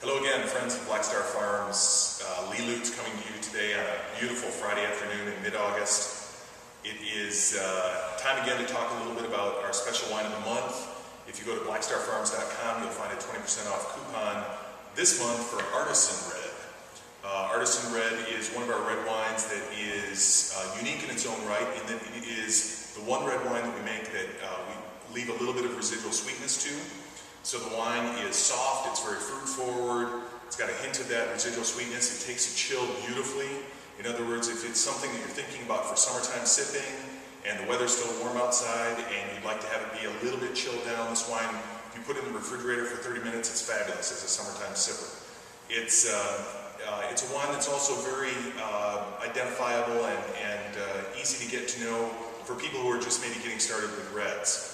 Hello again, friends of Black Star Farms. Lee Lutz coming to you today on a beautiful Friday afternoon in mid-August. It is time again to talk a little bit about our special wine of the month. If you go to blackstarfarms.com, you'll find a 20% off coupon this month for Artisan Red. Artisan Red is one of our red wines that is unique in its own right, in that it is the one red wine that we make that we leave a little bit of residual sweetness to. So the wine is soft, it's very fruit forward, it's got a hint of that residual sweetness, it takes a chill beautifully. In other words, if it's something that you're thinking about for summertime sipping and the weather's still warm outside and you'd like to have it be a little bit chilled down, this wine, if you put it in the refrigerator for 30 minutes, it's fabulous as a summertime sipper. It's a wine that's also very identifiable and easy to get to know for people who are just maybe getting started with reds.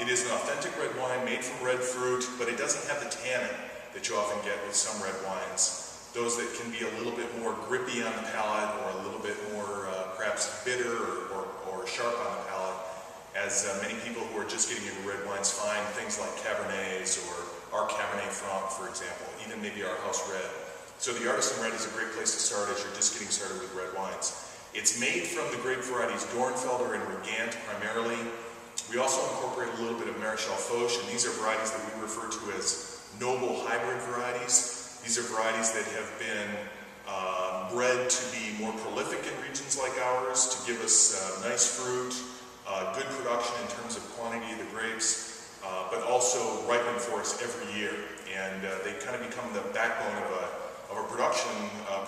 It is an authentic red wine made from red fruit, but it doesn't have the tannin that you often get with some red wines. Those that can be a little bit more grippy on the palate or a little bit more perhaps bitter or sharp on the palate, as many people who are just getting into red wines find things like Cabernets or our Cabernet Franc, for example, even maybe our house red. So the Artisan Red is a great place to start as you're just getting started with red wines. It's made from the grape varieties Dornfelder and Regent primarily. We also incorporate a little bit of Maréchal Foch, and these are varieties that we refer to as noble hybrid varieties. These are varieties that have been bred to be more prolific in regions like ours, to give us nice fruit, good production in terms of quantity of the grapes, but also ripen for us every year. And they kind of become the backbone of a production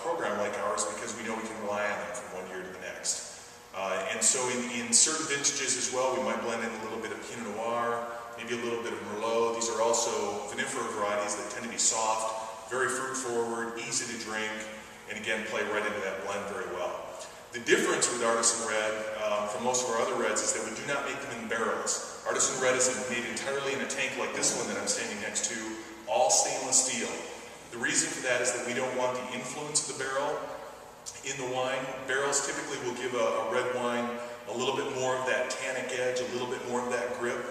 program like ours because we know we can rely on them from one year to the next. And so in certain vintages as well, we might blend in a little bit of Pinot Noir, maybe a little bit of Merlot. These are also vinifera varieties that tend to be soft, very fruit forward, easy to drink, and again play right into that blend very well. The difference with Artisan Red from most of our other reds is that we do not make them in barrels. Artisan Red is made entirely in a tank like this one that I'm standing next to, all stainless steel. The reason for that is that we don't want the influence of the barrel in the wine. Barrels typically will give a red wine a little bit more of that tannic edge, a little bit more of that grip.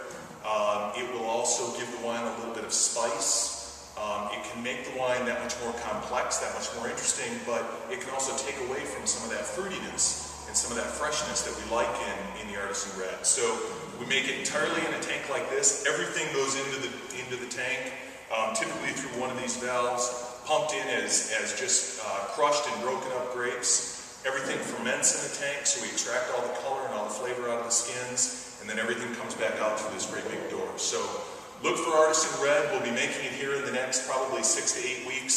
It will also give the wine a little bit of spice. It can make the wine that much more complex, that much more interesting, but it can also take away from some of that fruitiness and some of that freshness that we like in the Artisan Red. So we make it entirely in a tank like this. Everything goes into the tank, typically through one of these valves, pumped in as just crushed and broken up grapes. Everything ferments in the tank, so we extract all the color and all the flavor out of the skins, and then everything comes back out through this great big door. So look for Artisan Red. We'll be making it here in the next probably 6 to 8 weeks.